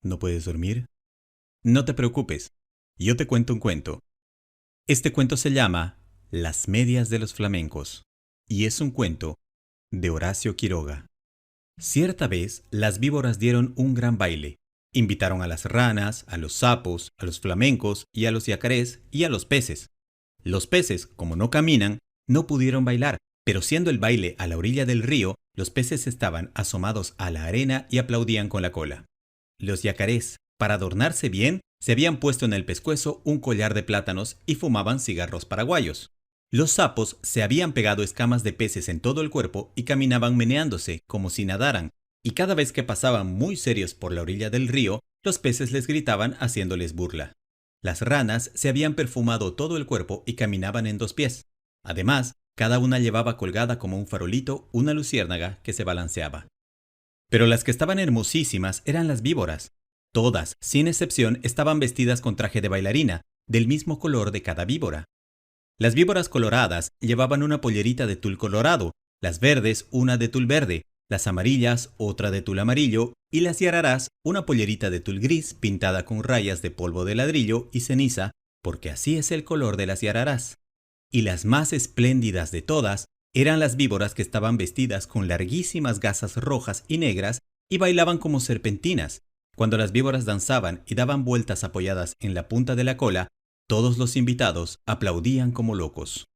¿No puedes dormir? No te preocupes, yo te cuento un cuento. Este cuento se llama Las medias de los flamencos y es un cuento de Horacio Quiroga. Cierta vez las víboras dieron un gran baile. Invitaron a las ranas, a los sapos, a los flamencos y a los yacarés y a los peces. Los peces, como no caminan, no pudieron bailar, pero siendo el baile a la orilla del río, los peces estaban asomados a la arena y aplaudían con la cola. Los yacarés, para adornarse bien, se habían puesto en el pescuezo un collar de plátanos y fumaban cigarros paraguayos. Los sapos se habían pegado escamas de peces en todo el cuerpo y caminaban meneándose, como si nadaran, y cada vez que pasaban muy serios por la orilla del río, los peces les gritaban haciéndoles burla. Las ranas se habían perfumado todo el cuerpo y caminaban en dos pies. Además, cada una llevaba colgada como un farolito una luciérnaga que se balanceaba. Pero las que estaban hermosísimas eran las víboras. Todas, sin excepción, estaban vestidas con traje de bailarina, del mismo color de cada víbora. Las víboras coloradas llevaban una pollerita de tul colorado, las verdes una de tul verde, las amarillas otra de tul amarillo y las yararás una pollerita de tul gris pintada con rayas de polvo de ladrillo y ceniza, porque así es el color de las yararás. Y las más espléndidas de todas eran las víboras que estaban vestidas con larguísimas gasas rojas y negras y bailaban como serpentinas. Cuando las víboras danzaban y daban vueltas apoyadas en la punta de la cola, todos los invitados aplaudían como locos.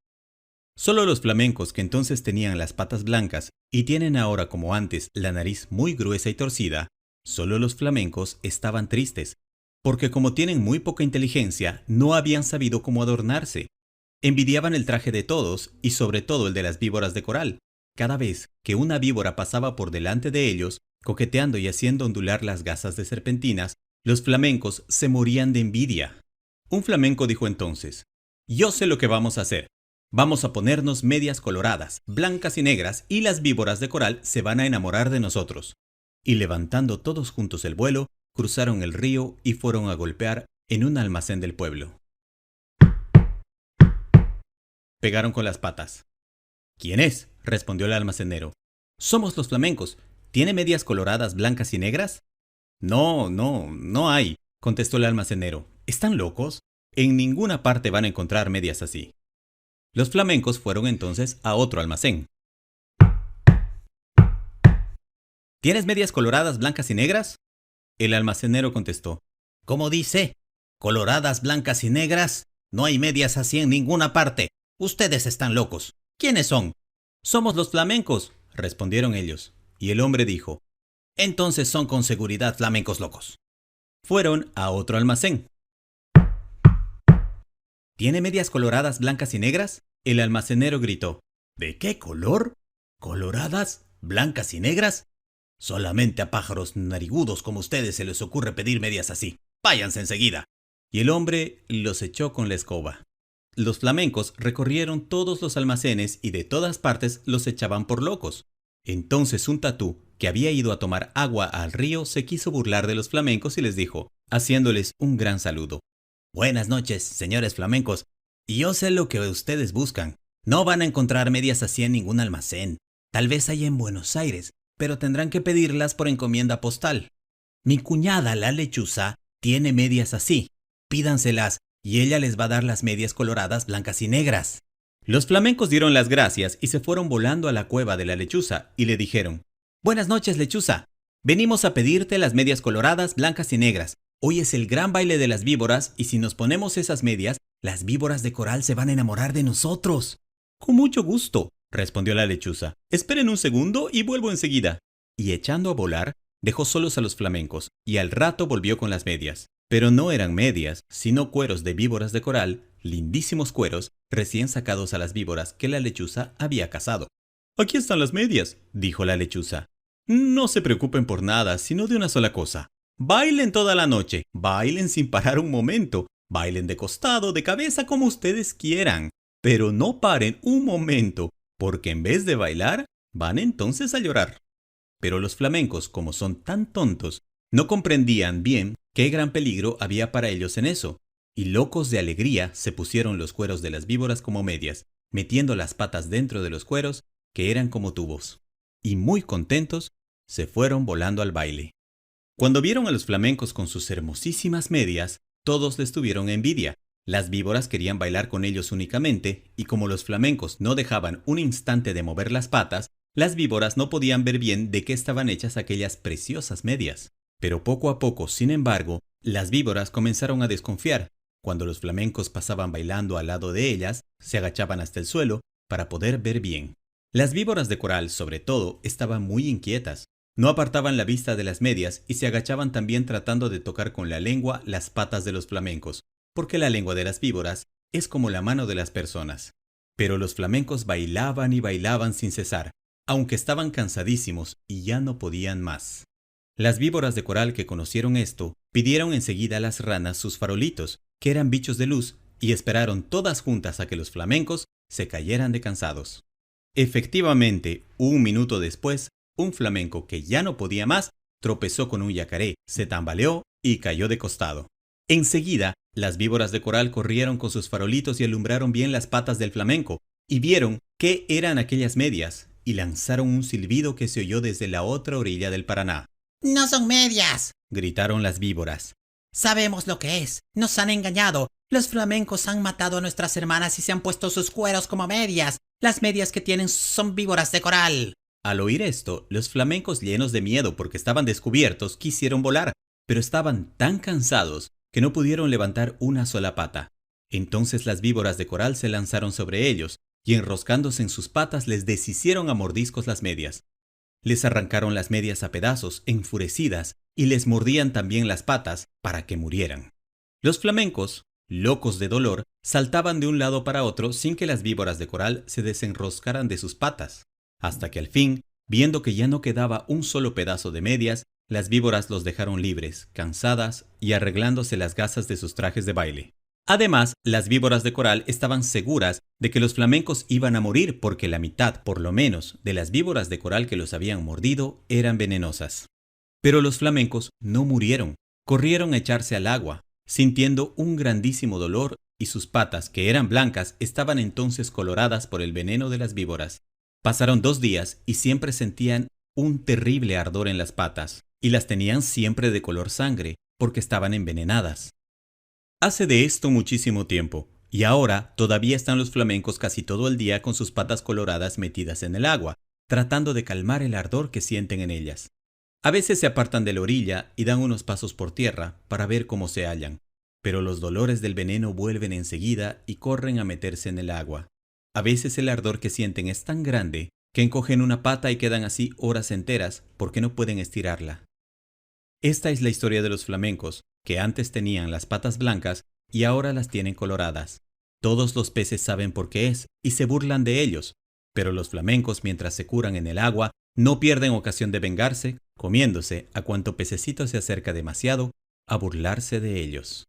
Solo los flamencos, que entonces tenían las patas blancas y tienen ahora como antes la nariz muy gruesa y torcida, solo los flamencos estaban tristes, porque como tienen muy poca inteligencia, no habían sabido cómo adornarse. Envidiaban el traje de todos y sobre todo el de las víboras de coral. Cada vez que una víbora pasaba por delante de ellos, coqueteando y haciendo ondular las gasas de serpentinas, los flamencos se morían de envidia. Un flamenco dijo entonces: «Yo sé lo que vamos a hacer. Vamos a ponernos medias coloradas, blancas y negras, y las víboras de coral se van a enamorar de nosotros». Y levantando todos juntos el vuelo, cruzaron el río y fueron a golpear en un almacén del pueblo. Pegaron con las patas. «¿Quién es?», respondió el almacenero. «Somos los flamencos. ¿Tiene medias coloradas blancas y negras?» No hay», contestó el almacenero. «¿Están locos? En ninguna parte van a encontrar medias así». Los flamencos fueron entonces a otro almacén. «¿Tienes medias coloradas blancas y negras?». El almacenero contestó: «¿Cómo dice? ¿Coloradas blancas y negras? No hay medias así en ninguna parte. Ustedes están locos. ¿Quiénes son?». «Somos los flamencos», respondieron ellos. Y el hombre dijo: «Entonces son con seguridad flamencos locos». Fueron a otro almacén. «¿Tiene medias coloradas blancas y negras?». El almacenero gritó: «¿De qué color? ¿Coloradas, blancas y negras? Solamente a pájaros narigudos como ustedes se les ocurre pedir medias así. Váyanse enseguida». Y el hombre los echó con la escoba. Los flamencos recorrieron todos los almacenes y de todas partes los echaban por locos. Entonces un tatú, que había ido a tomar agua al río, se quiso burlar de los flamencos y les dijo, haciéndoles un gran saludo: «Buenas noches, señores flamencos. Yo sé lo que ustedes buscan. No van a encontrar medias así en ningún almacén. Tal vez hay en Buenos Aires, pero tendrán que pedirlas por encomienda postal. Mi cuñada, la lechuza, tiene medias así. Pídanselas y ella les va a dar las medias coloradas blancas y negras». Los flamencos dieron las gracias y se fueron volando a la cueva de la lechuza y le dijeron: «Buenas noches, lechuza. Venimos a pedirte las medias coloradas blancas y negras. Hoy es el gran baile de las víboras y si nos ponemos esas medias, las víboras de coral se van a enamorar de nosotros». «Con mucho gusto», respondió la lechuza. «Esperen un segundo y vuelvo enseguida». Y echando a volar, dejó solos a los flamencos y al rato volvió con las medias. Pero no eran medias, sino cueros de víboras de coral, lindísimos cueros, recién sacados a las víboras que la lechuza había cazado. «Aquí están las medias», dijo la lechuza. «No se preocupen por nada, sino de una sola cosa. Bailen toda la noche, bailen sin parar un momento, bailen de costado, de cabeza, como ustedes quieran. Pero no paren un momento, porque en vez de bailar, van entonces a llorar». Pero los flamencos, como son tan tontos, no comprendían bien qué gran peligro había para ellos en eso, y locos de alegría se pusieron los cueros de las víboras como medias, metiendo las patas dentro de los cueros, que eran como tubos, y muy contentos se fueron volando al baile. Cuando vieron a los flamencos con sus hermosísimas medias, todos les tuvieron envidia. Las víboras querían bailar con ellos únicamente, y como los flamencos no dejaban un instante de mover las patas, las víboras no podían ver bien de qué estaban hechas aquellas preciosas medias. Pero poco a poco, sin embargo, las víboras comenzaron a desconfiar. Cuando los flamencos pasaban bailando al lado de ellas, se agachaban hasta el suelo para poder ver bien. Las víboras de coral, sobre todo, estaban muy inquietas. No apartaban la vista de las medias y se agachaban también tratando de tocar con la lengua las patas de los flamencos, porque la lengua de las víboras es como la mano de las personas. Pero los flamencos bailaban y bailaban sin cesar, aunque estaban cansadísimos y ya no podían más. Las víboras de coral que conocieron esto, pidieron enseguida a las ranas sus farolitos, que eran bichos de luz, y esperaron todas juntas a que los flamencos se cayeran de cansados. Efectivamente, un minuto después, un flamenco que ya no podía más, tropezó con un yacaré, se tambaleó y cayó de costado. Enseguida, las víboras de coral corrieron con sus farolitos y alumbraron bien las patas del flamenco, y vieron qué eran aquellas medias, y lanzaron un silbido que se oyó desde la otra orilla del Paraná. «¡No son medias!», gritaron las víboras. «Sabemos lo que es. Nos han engañado. Los flamencos han matado a nuestras hermanas y se han puesto sus cueros como medias. Las medias que tienen son víboras de coral». Al oír esto, los flamencos, llenos de miedo porque estaban descubiertos, quisieron volar, pero estaban tan cansados que no pudieron levantar una sola pata. Entonces las víboras de coral se lanzaron sobre ellos y, enroscándose en sus patas, les deshicieron a mordiscos las medias. Les arrancaron las medias a pedazos, enfurecidas, y les mordían también las patas para que murieran. Los flamencos, locos de dolor, saltaban de un lado para otro sin que las víboras de coral se desenroscaran de sus patas, hasta que al fin, viendo que ya no quedaba un solo pedazo de medias, las víboras los dejaron libres, cansadas y arreglándose las gasas de sus trajes de baile. Además, las víboras de coral estaban seguras de que los flamencos iban a morir porque la mitad, por lo menos, de las víboras de coral que los habían mordido eran venenosas. Pero los flamencos no murieron, corrieron a echarse al agua, sintiendo un grandísimo dolor, y sus patas, que eran blancas, estaban entonces coloradas por el veneno de las víboras. Pasaron 2 días y siempre sentían un terrible ardor en las patas, y las tenían siempre de color sangre, porque estaban envenenadas. Hace de esto muchísimo tiempo, y ahora todavía están los flamencos casi todo el día con sus patas coloradas metidas en el agua, tratando de calmar el ardor que sienten en ellas. A veces se apartan de la orilla y dan unos pasos por tierra para ver cómo se hallan, pero los dolores del veneno vuelven enseguida y corren a meterse en el agua. A veces el ardor que sienten es tan grande que encogen una pata y quedan así horas enteras porque no pueden estirarla. Esta es la historia de los flamencos, que antes tenían las patas blancas y ahora las tienen coloradas. Todos los peces saben por qué es y se burlan de ellos, pero los flamencos, mientras se curan en el agua, no pierden ocasión de vengarse, comiéndose a cuanto pececito se acerca demasiado a burlarse de ellos.